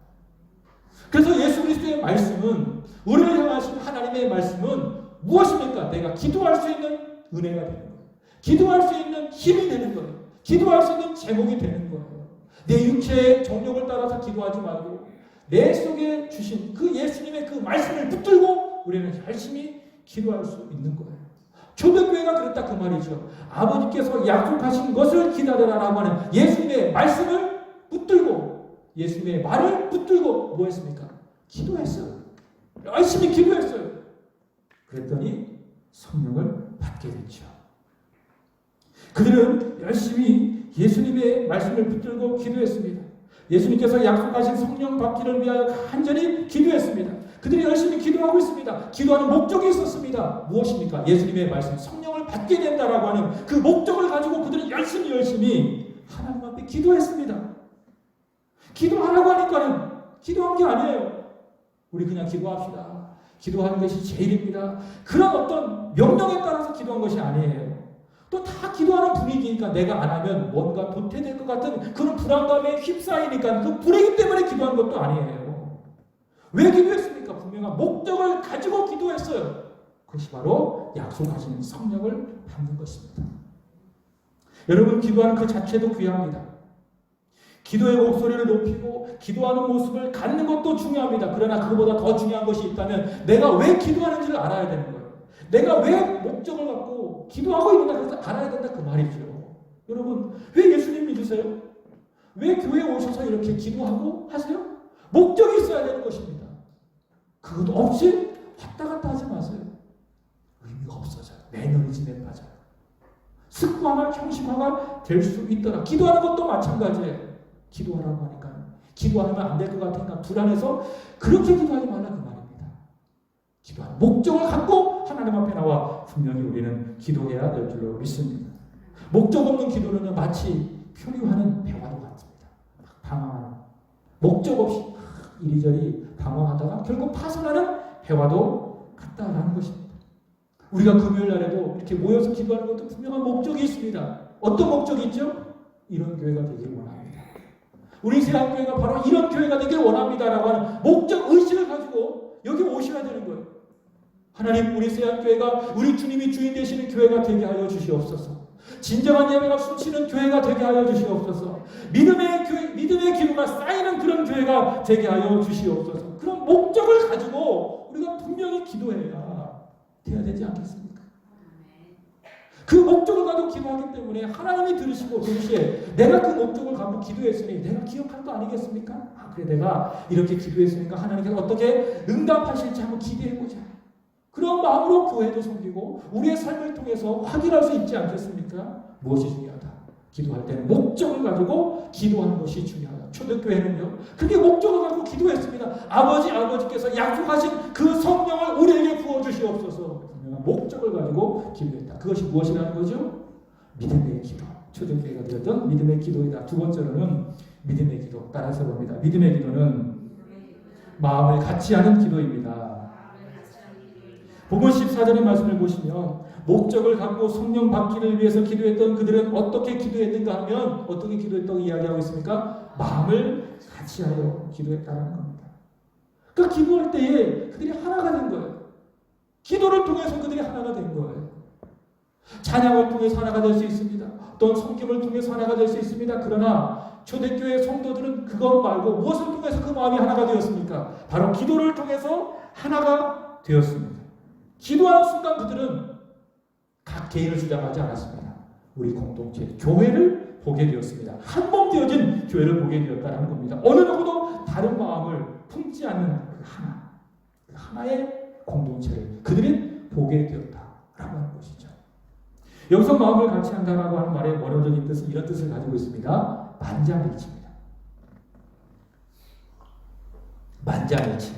그래서 예수 그리스도의 말씀은, 우리를 향하신 하나님의 말씀은 무엇입니까? 내가 기도할 수 있는 은혜가 되는 거예요. 기도할 수 있는 힘이 되는 거예요. 기도할 수 있는 제목이 되는 거예요. 내 육체의 정욕을 따라서 기도하지 말고 내 속에 주신 그 예수님의 그 말씀을 붙들고 우리는 열심히 기도할 수 있는 거예요. 초대교회가 그랬다 그 말이죠. 아버지께서 약속하신 것을 기다려라라고 하는 예수님의 말씀을 붙들고 예수님의 말을 붙들고 뭐 했습니까? 기도했어요. 열심히 기도했어요. 그랬더니 성령을 받게 됐죠. 그들은 열심히 예수님의 말씀을 붙들고 기도했습니다. 예수님께서 약속하신 성령 받기를 위하여 간절히 기도했습니다. 그들이 열심히 기도하고 있습니다. 기도하는 목적이 있었습니다. 무엇입니까? 예수님의 말씀, 성령을 받게 된다라고 하는 그 목적을 가지고 그들이 열심히 하나님 앞에 기도했습니다. 기도하라고 하니까는 기도한 게 아니에요. 우리 그냥 기도합시다. 기도하는 것이 제일입니다. 그런 어떤 명령에 따라서 기도한 것이 아니에요. 또 다 기도하는 분위기니까 내가 안 하면 뭔가 도태될 것 같은 그런 불안감에 휩싸이니까 그 불행이 때문에 기도한 것도 아니에요. 왜 기도했습니까? 분명한 목적을 가지고 기도했어요. 그것이 바로 약속하신 성령을 받는 것입니다. 여러분, 기도하는 그 자체도 귀합니다. 기도의 목소리를 높이고 기도하는 모습을 갖는 것도 중요합니다. 그러나 그보다 더 중요한 것이 있다면 내가 왜 기도하는지를 알아야 되는 거예요. 내가 왜 목적을 갖고 기도하고 있는가 그래서 알아야 된다 그 말이죠. 여러분, 왜 예수님 믿으세요? 왜 교회에 오셔서 이렇게 기도하고 하세요? 목적이 있어야 되는 것입니다. 그것도 없이 왔다 갔다 하지 마세요. 의미가 없어져요. 매너리즘에 빠져요. 습관화, 형식화가 될 수 있더라. 기도하는 것도 마찬가지예요. 기도하라고 하니까 기도하면 안 될 것 같으니까 불안해서 그렇게 기도하지 말라 그 말입니다. 기도하는 목적을 갖고 하나님 앞에 나와 분명히 우리는 기도해야 될 줄로 믿습니다. 목적 없는 기도는 마치 표류하는 배와도 같습니다. 방황하는 목적 없이 이리저리 방황하다가 결국 파산하는 배와도 같다라는 것입니다. 우리가 금요일 날에도 이렇게 모여서 기도하는 것도 분명한 목적이 있습니다. 어떤 목적이 있죠? 이런 교회가 되길 원합니다. 우리 세안교회가 바로 이런 교회가 되길 원합니다라고 하는 목적 의식을 가지고 여기 오셔야 되는 거예요. 하나님, 우리 세안교회가 우리 주님이 주인 되시는 교회가 되게 하여 주시옵소서. 진정한 예배가 숨쉬는 교회가 되게 하여 주시옵소서. 믿음의 기도가 쌓이는 그런 교회가 되게 하여 주시옵소서. 그런 목적을 가지고 우리가 분명히 기도해야 돼야 되지 않겠습니까? 그 목적을 가지고 기도하기 때문에 하나님이 들으시고 동시에 내가 그 목적을 갖고 기도했으니 내가 기억할 거 아니겠습니까? 그래, 내가 이렇게 기도했으니까 하나님께서 어떻게 응답하실지 한번 기대해보자. 그런 마음으로 교회도 섬기고 우리의 삶을 통해서 확인할 수 있지 않겠습니까? 무엇이 중요하다? 기도할 때는 목적을 가지고 기도하는 것이 중요하다. 초대교회는요, 그게 목적을 가지고 기도했습니다. 아버지께서 약속하신 그 성령을 우리에게 부어주시옵소서. 분명한 목적을 가지고 기도했다. 그것이 무엇이라는 거죠? 믿음의 기도. 초대교회가 드렸던 믿음의 기도이다. 두 번째로는 믿음의 기도. 따라서 봅니다. 믿음의 기도는 마음을 같이 하는 기도입니다. 복음 14절의 말씀을 보시면 목적을 갖고 성령 받기를 위해서 기도했던 그들은 어떻게 기도했는가 하면 어떻게 기도했다고 이야기하고 있습니까? 마음을 같이 하여 기도했다는 겁니다. 그러니까 기도할 때에 그들이 하나가 된 거예요. 기도를 통해서 그들이 하나가 된 거예요. 찬양을 통해서 하나가 될 수 있습니다. 또는 성김을 통해서 하나가 될 수 있습니다. 그러나 초대교회 성도들은 그것 말고 무엇을 통해서 그 마음이 하나가 되었습니까? 바로 기도를 통해서 하나가 되었습니다. 기도하는 순간 그들은 각 개인을 주장하지 않았습니다. 우리 공동체, 교회를 보게 되었습니다. 한 몸 되어진 교회를 보게 되었다는 겁니다. 어느 누구도 다른 마음을 품지 않는 그 하나, 그 하나의 공동체를 그들이 보게 되었다라고 하는 것이죠. 여기서 마음을 같이 한다라고 하는 말의 원어적인 뜻은 이런 뜻을 가지고 있습니다. 만장일치입니다. 만장일치.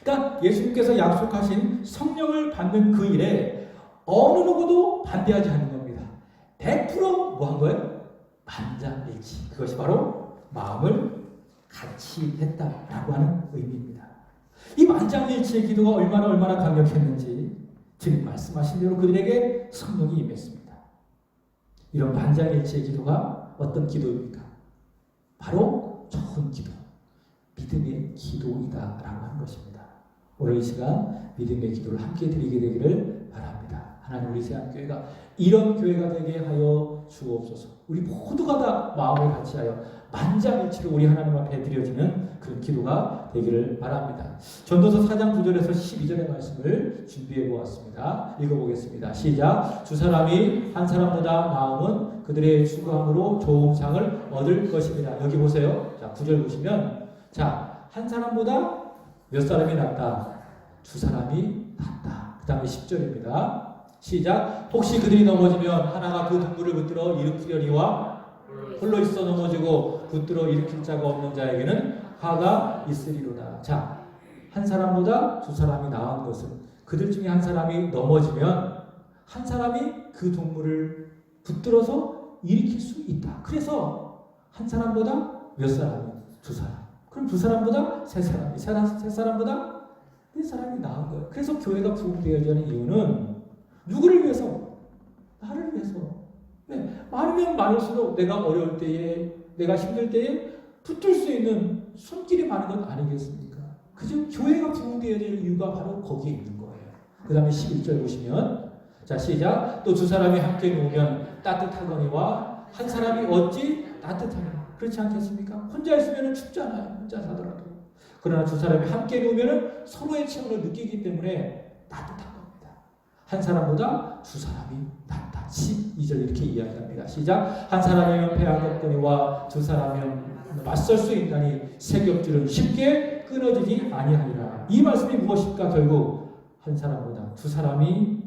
그러니까 예수님께서 약속하신 성령을 받는 그 일에 어느 누구도 반대하지 않는 겁니다. 100% 뭐 한 거예요? 만장일치. 그것이 바로 마음을 같이 했다라고 하는 의미입니다. 이 만장일치의 기도가 얼마나 강력했는지 주님 말씀하신 대로 그들에게 성령이 임했습니다. 이런 만장일치의 기도가 어떤 기도입니까? 바로 좋은 기도, 믿음의 기도이다라고 하는 것입니다. 오늘 이 시간 믿음의 기도를 함께 드리게 되기를 바랍니다. 하나님, 우리 세안교회가 이런 교회가 되게 하여 주옵소서. 우리 모두가 다 마음을 같이하여 만장일치로 우리 하나님 앞에 드려지는 그런 기도가 되기를 바랍니다. 전도서 4장 9절에서 12절의 말씀을 준비해 보았습니다. 읽어보겠습니다. 시작. 두 사람이 한 사람보다 나음은 그들의 수고함으로 좋은 상을 얻을 것입니다. 여기 보세요. 자, 9절 보시면, 자, 한 사람보다 몇 사람이 낫다? 두 사람이 낫다. 그 다음에 10절입니다. 시작. 혹시 그들이 넘어지면 하나가 그 동물을 붙들어 일으키려니와 홀로 있어 넘어지고 붙들어 일으킬 자가 없는 자에게는 화가 있으리로다. 자, 한 사람보다 두 사람이 나은 것은 그들 중에 한 사람이 넘어지면 한 사람이 그 동물을 붙들어서 일으킬 수 있다. 그래서 한 사람보다 몇 사람이? 두 사람. 그럼 두 사람보다 세 사람이, 세 사람보다 네 사람이 나은 거예요. 그래서 교회가 부흥되어야 하는 이유는 누구를 위해서? 나를 위해서. 네, 많으면 많을수록 내가 어려울 때에, 내가 힘들 때에 붙들 수 있는 손길이 많은 건 아니겠습니까? 그죠? 교회가 부흥되어야 될 이유가 바로 거기에 있는 거예요. 그 다음에 11절 보시면, 자, 시작. 또 두 사람이 함께 누우면 따뜻하거니와 한 사람이 어찌 따뜻하냐. 그렇지 않겠습니까? 혼자 있으면 춥잖아요. 혼자 사더라도. 그러나 두 사람이 함께 누우면 서로의 체온을 느끼기 때문에 따뜻한 겁니다. 한 사람보다 두 사람이 낫다. 12절 이렇게 이야기합니다. 시작. 한 사람이면 패하겠거니와 두 사람이면 맞설 수 있나니 세 겹줄은 쉽게 끊어지지 아니하리라. 이 말씀이 무엇일까? 결국 한 사람보다 두 사람이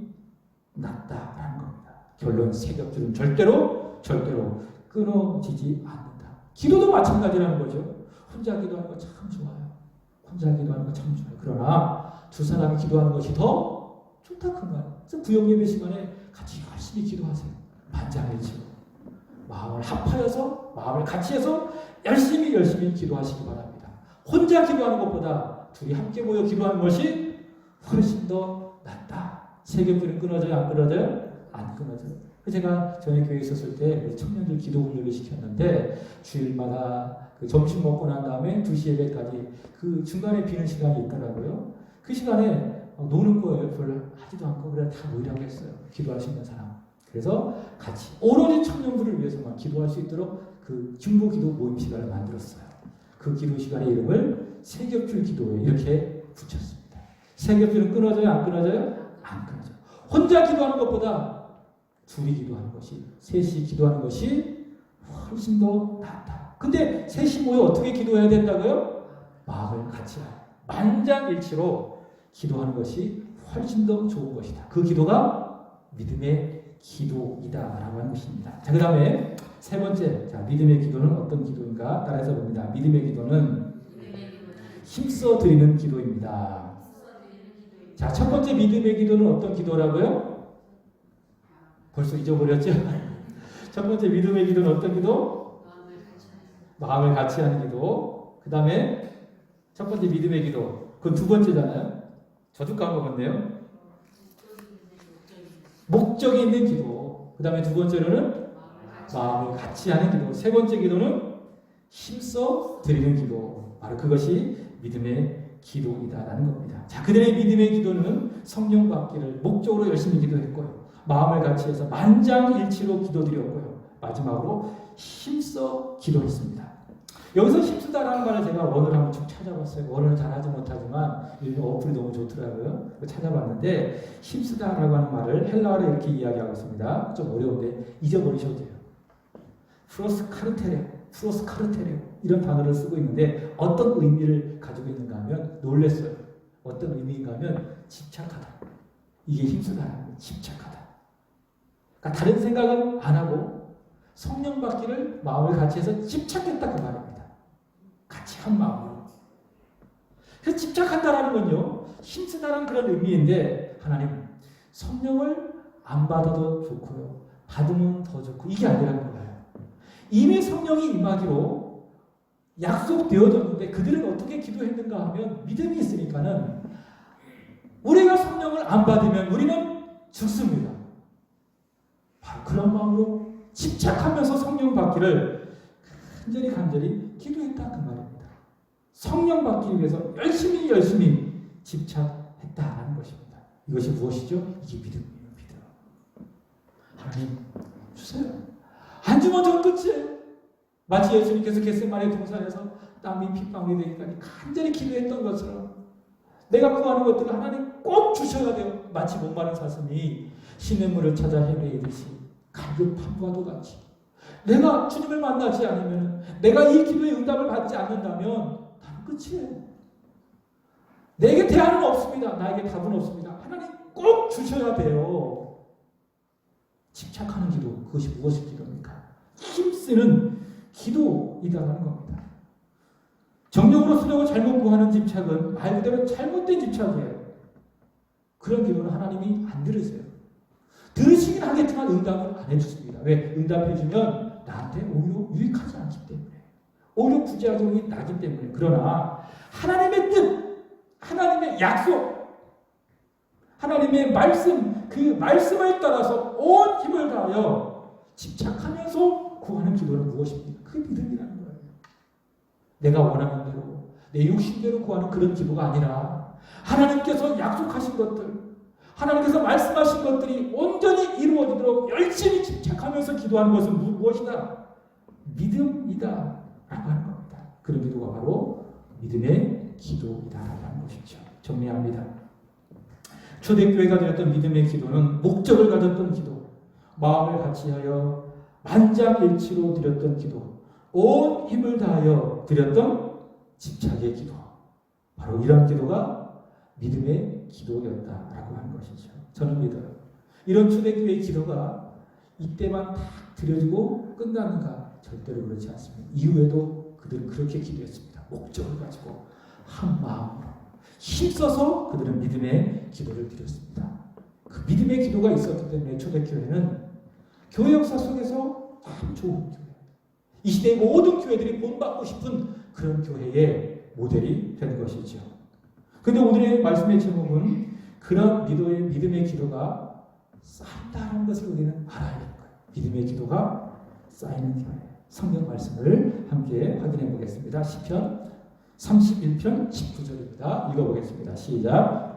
낫다라는 겁니다. 결론 세 겹줄은 절대로 끊어지지 않는다. 기도도 마찬가지라는 거죠. 혼자 기도하는 거 참 좋아요. 혼자 기도하는 거 참 좋아요. 그러나 두 사람이 기도하는 것이 더 좋다 그 말이에요. 그래서 부흥예배 시간에 같이 열심히 기도하세요. 만장일치로 마음을 합하여서 마음을 같이 해서 열심히 기도하시기 바랍니다. 혼자 기도하는 것보다 둘이 함께 모여 기도하는 것이 훨씬 더 낫다. 세 겹줄은 끊어져요? 안 끊어져요? 안 끊어져요. 제가 전에 교회에 있었을 때 청년들 기도 훈련을 시켰는데 주일마다 그 점심 먹고 난 다음에 2시 예배까지 그 중간에 비는 시간이 있더라고요. 그 시간에 노는 거예요. 별로 하지도 않고 그냥 다 모이라고 했어요. 기도할 수 있는 사람. 그래서 같이 오로지 청년부를 위해서만 기도할 수 있도록 그 중보 기도 모임 시간을 만들었어요. 그 기도 시간의 이름을 세 겹줄 기도에 이렇게 붙였습니다. 세 겹줄은 끊어져요? 안 끊어져요? 안 끊어져요. 혼자 기도하는 것보다 둘이 기도하는 것이, 셋이 기도하는 것이 훨씬 더 낫다. 근데 셋이 모여 어떻게 기도해야 된다고요? 마음을 같이 만장일치로 기도하는 것이 훨씬 더 좋은 것이다. 그 기도가 믿음의 기도이다라고 하는 것입니다. 자, 그 다음에 세 번째, 자, 믿음의 기도는 어떤 기도인가? 따라서 봅니다. 믿음의 기도는 힘써 드리는 기도입니다. 자, 첫 번째 믿음의 기도는 어떤 기도라고요? 벌써 잊어버렸죠? 첫 번째 믿음의 기도는 어떤 기도? 마음을 같이 하는 기도. 그 다음에 첫 번째 믿음의 기도. 그건 두 번째잖아요. 저도 까먹었네요. 목적이 있는 기도. 그 다음에 두 번째로는 마음을 같이 하는 기도. 세 번째 기도는 힘써 드리는 기도. 바로 그것이 믿음의 기도이다라는 겁니다. 자, 그들의 믿음의 기도는 성령 받기를 목적으로 열심히 기도했고요. 마음을 같이 해서 만장일치로 기도드렸고요. 마지막으로 힘써 기도했습니다. 여기서 힘쓰다라는 말을 제가 원어를 한번 쭉 찾아봤어요. 원어는 잘하지 못하지만 요즘 어플이 너무 좋더라고요. 찾아봤는데 힘쓰다라고 하는 말을 헬라어로 이렇게 이야기하고 있습니다. 좀 어려운데 잊어버리셔도 돼요. 프로스카르테레 이런 단어를 쓰고 있는데 어떤 의미를 가지고 있는가 하면 놀랬어요. 어떤 의미인가 하면 집착하다. 이게 힘쓰다. 집착하다. 그러니까 다른 생각은 안 하고 성령 받기를 마음을 같이 해서 집착했다 그 말입니다. 같이 한 마음으로. 그래서 집착한다라는 건요. 힘쓰다라는 그런 의미인데 하나님 성령을 안 받아도 좋고요. 받으면 더 좋고 이게 아니라는 거예요. 이미 성령이 임하기로 약속되어졌는데 그들은 어떻게 기도했는가 하면 믿음이 있으니까는 우리가 성령을 안 받으면 우리는 죽습니다. 바로 그런 마음으로 집착하면서 성령 받기를 간절히 기도했다 그 말입니다. 성령 받기 위해서 열심히 집착했다라는 것입니다. 이것이 무엇이죠? 이게 믿음이에요. 믿음. 하나님 주세요. 안 주면 전 끝이에요. 마치 예수님께서 겟세마네 동산에서 땀이 핏방울이 되니까 간절히 기도했던 것처럼 내가 구하는 것들을 하나님 꼭 주셔야 돼요. 마치 목마른 사슴이 시냇물을 찾아 헤매이듯이 갈급함과도 같이 내가 주님을 만나지 않으면 내가 이 기도의 응답을 받지 않는다면 나는 끝이에요. 내게 대안은 없습니다. 나에게 답은 없습니다. 하나님 꼭 주셔야 돼요. 집착하는 기도, 그것이 무엇의 기도입니까? 힘쓰는 기도이다라는 겁니다. 정령으로 쓰려고 잘못 구하는 집착은 말 그대로 잘못된 집착이에요. 그런 기도는 하나님이 안 들으세요. 들으시긴 하겠지만 응답을 안 해주십니다. 왜? 응답해주면 나한테 오히려 유익하지 않기 때문에, 오히려 부작용이 나기 때문에. 그러나 하나님의 뜻, 하나님의 약속, 하나님의 말씀, 그 말씀을 따라서 온 힘을 다하여 집착하면서 구하는 기도는 무엇입니까? 그게 믿음이라는 거예요. 내가 원하는 대로, 내 욕심대로 구하는 그런 기도가 아니라 하나님께서 약속하신 것들, 하나님께서 말씀하신 것들이 온전히 이루어지도록 열심히 집착하면서 기도하는 것은 무엇이다? 믿음이다 라고 하는 겁니다. 그런 기도가 바로 믿음의 기도이다라고 하는 것이죠. 정리합니다. 초대교회가 드렸던 믿음의 기도는 목적을 가졌던 기도, 마음을 같이하여 만장일치로 드렸던 기도, 온 힘을 다하여 드렸던 집착의 기도, 바로 이런 기도가 믿음의 기도였다라고 하는 것이죠. 저는 믿어요. 이런 초대교회의 기도가 이때만 딱 드려지고 끝나는가? 절대로 그렇지 않습니다. 이후에도 그들은 그렇게 기도했습니다. 목적을 가지고 한 마음으로 힘써서 그들은 믿음의 기도를 드렸습니다. 그 믿음의 기도가 있었기 때문에 초대교회는 교회 역사 속에서 참 좋은 교회, 이 시대의 모든 교회들이 본받고 싶은 그런 교회의 모델이 되는 것이죠. 그런데 오늘의 말씀의 제목은 그런 믿음의 기도가 쌓인다는 것을 우리는 알아야 되는 거예요. 믿음의 기도가 쌓이는 교회. 성경 말씀을 함께 확인해 보겠습니다. 시편 31편 19절입니다. 읽어보겠습니다. 시작.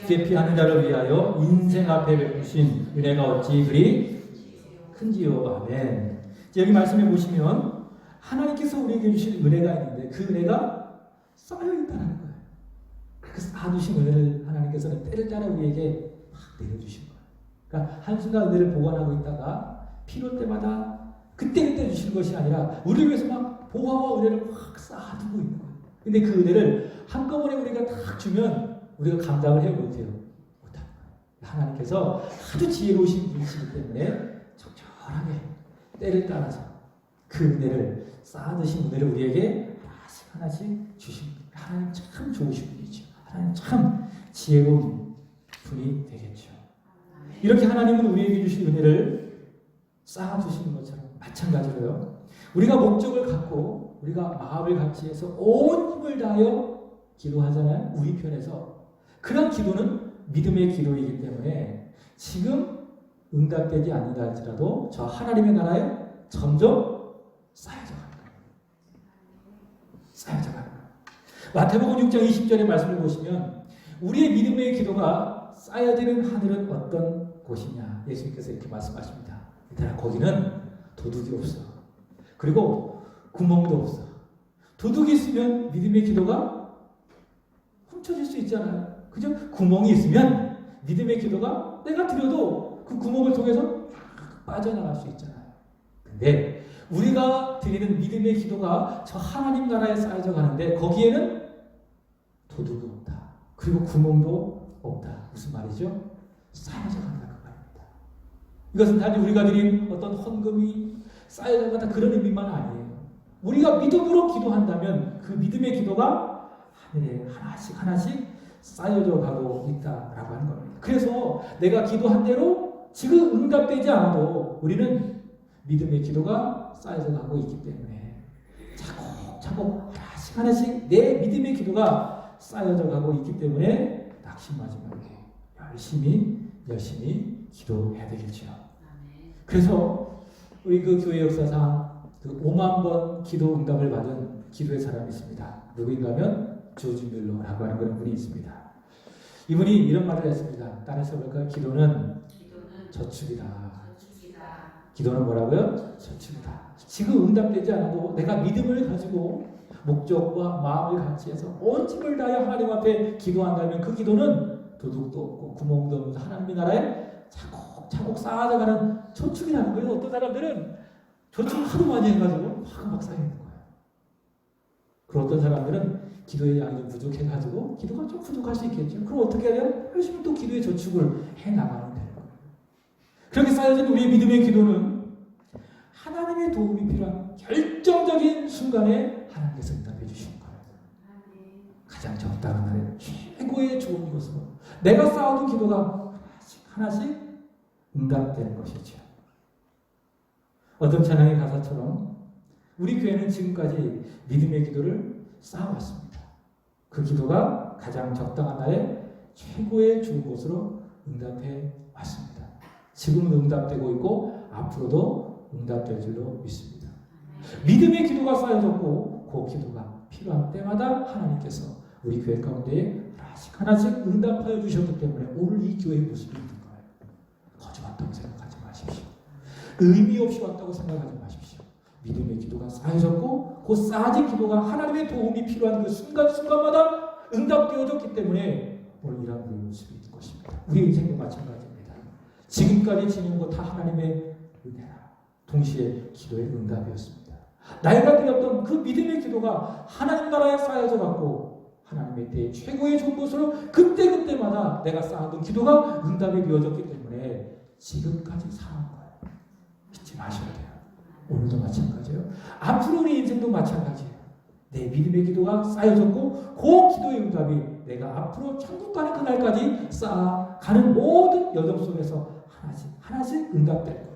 회피하는 자를 위하여 인생 앞에 베푸신 은혜가 어찌 그리 큰지요. 아멘. 여기 말씀해 보시면 하나님께서 우리에게 주신 은혜가 있는데 그 은혜가 쌓여 있다는 거예요. 그 쌓아주신 은혜를 하나님께서는 때를 따라 우리에게 막 내려주신 거예요. 그러니까 한순간 은혜를 보관하고 있다가 필요 때마다 그때 주시는 것이 아니라 우리를 위해서 막 보화와 은혜를 막 쌓아두고 있는 거예요. 근데 그 은혜를 한꺼번에 우리가 딱 주면 우리가 감당을 해요? 못해요? 못하는 거예요. 하나님께서 아주 지혜로우신 분이시기 때문에 적절하게 때를 따라서 그 은혜를 쌓아두신 은혜를 우리에게 하나씩 하나씩 주십니다. 하나님 참 좋으신 분이죠. 하나님 참 지혜로운 분이 되겠죠. 이렇게 하나님은 우리에게 주신 은혜를 쌓아주시는 것처럼 마찬가지로요. 우리가 목적을 갖고 우리가 마음을 같이 해서 온 힘을 다하여 기도하잖아요. 우리 편에서. 그런 기도는 믿음의 기도이기 때문에 지금 응답되지 않는다 할지라도 저 하나님의 나라에 점점 쌓여져 가는 거예요. 쌓여져 가는 거예요. 마태복음 6장 20절의 말씀을 보시면 우리의 믿음의 기도가 쌓여지는 하늘은 어떤 곳이냐 예수님께서 이렇게 말씀하십니다. 얘들아 거기는 도둑이 없어. 그리고 구멍도 없어. 도둑이 있으면 믿음의 기도가 훔쳐질 수 있잖아요. 그죠? 구멍이 있으면 믿음의 기도가 내가 드려도 그 구멍을 통해서 빠져나갈 수 있잖아요. 근데 우리가 드리는 믿음의 기도가 저 하나님 나라에 쌓여져 가는데 거기에는 도둑이 없다. 그리고 구멍도 없다. 무슨 말이죠? 쌓여져 간다 그 말입니다. 이것은 단지 우리가 드린 어떤 헌금이 쌓여져 간다 그런 의미만 아니에요. 우리가 믿음으로 기도한다면 그 믿음의 기도가 하늘에 하나씩 하나씩 쌓여져 가고 있다라고 하는 겁니다. 그래서 내가 기도한 대로 지금 응답되지 않아도 우리는 믿음의 기도가 쌓여져 가고 있기 때문에 차곡차곡 하나씩 하나씩 내 믿음의 기도가 쌓여져 가고 있기 때문에 낙심하지 말고 열심히 기도해야 되겠죠. 그래서 우리 그 교회 역사상 그 5만 번 기도 응답을 받은 기도의 사람이 있습니다. 누구인가면 조지 뮬러라고 하는 그런 분이 있습니다. 이분이 이런 말을 했습니다. 따라서 볼까요? 기도는 저축이다. 기도는 뭐라고요? 저축이다. 지금 응답되지 않아도 내가 믿음을 가지고 목적과 마음을 같이 해서 온 힘을 다하여 하나님 앞에 기도한다면 그 기도는 도둑도 없고 구멍도 없는 하나님의 나라에 차곡차곡 쌓아져가는 저축이라는 거예요. 어떤 사람들은 저축을 하도 많이 해가지고 막 쌓이는 거예요. 그리고 어떤 사람들은 기도의 양이 좀 부족해가지고 기도가 좀 부족할 수 있겠죠. 그럼 어떻게 해야 돼요? 열심히 또 기도의 저축을 해나가면 되는 거예요. 그렇게 쌓여진 우리의 믿음의 기도는 하나님의 도움이 필요한 결정적인 순간에 하나님께서 응답해 주시는 거예요. 가장 적당한 날에 최고의 좋은 곳으로 내가 쌓아둔 기도가 하나씩 응답되는 것이죠. 어떤 찬양의 가사처럼 우리 교회는 지금까지 믿음의 기도를 쌓아왔습니다. 그 기도가 가장 적당한 날에 최고의 좋은 곳으로 응답해 왔습니다. 지금은 응답되고 있고 앞으로도 응답될 줄로 믿습니다. 믿음의 기도가 쌓여졌고 그 기도가 필요한 때마다 하나님께서 우리 교회 가운데 하나씩 응답하여 주셨기 때문에 오늘 이 교회의 모습이 있는 거예요. 거저 왔다고 생각하지 마십시오. 의미 없이 왔다고 생각하지 마십시오. 믿음의 기도가 쌓여졌고 그 쌓아진 기도가 하나님의 도움이 필요한 그 순간순간마다 응답되어졌기 때문에 오늘 이런 우리의 모습이 있는 것입니다. 우리 인생도 마찬가지입니다. 지금까지 지닌 것 다 하나님의 은혜라 동시에 기도의 응답이었습니다. 나이가 되었던 그 믿음의 기도가 하나님 나라에 쌓여져 갖고 하나님의 때 최고의 좋은 곳으로 그때그때마다 내가 쌓아둔 기도가 응답이 되어졌기 때문에 지금까지 살아온 거예요. 잊지 마셔야 돼요. 오늘도 마찬가지예요. 앞으로 우리 인생도 마찬가지예요. 내 믿음의 기도가 쌓여졌고 그 기도의 응답이 내가 앞으로 천국 가는 그날까지 쌓아가는 모든 여정 속에서 하나씩 응답될 거예요.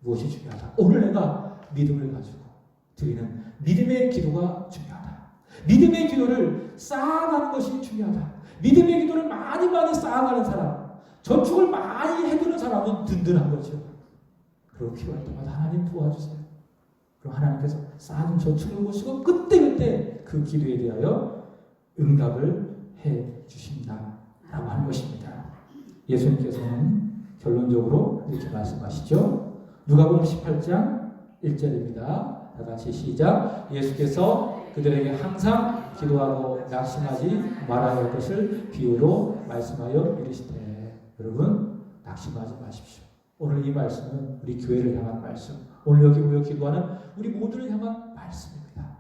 무엇이 중요하다? 오늘 내가 믿음을 가지고 드리는 믿음의 기도가 중요하다. 믿음의 기도를 쌓아가는 것이 중요하다. 믿음의 기도를 많이 쌓아가는 사람, 저축을 많이 해두는 사람은 든든한 거죠. 그리고 필요할 때마다 하나님 도와주세요. 그럼 하나님께서 쌓은 저축을 보시고 그때그때 그 기도에 대하여 응답을 해 주신다라고 하는 것입니다. 예수님께서는 결론적으로 이렇게 말씀하시죠. 누가복음 18장 1절입니다. 다 같이 시작. 예수께서 그들에게 항상 기도하고 낙심하지 말아야 할 것을 비유로 말씀하여 이르시되. 여러분 낙심하지 마십시오. 오늘 이 말씀은 우리 교회를 향한 말씀, 오늘 여기 모여 기도하는 우리 모두를 향한 말씀입니다.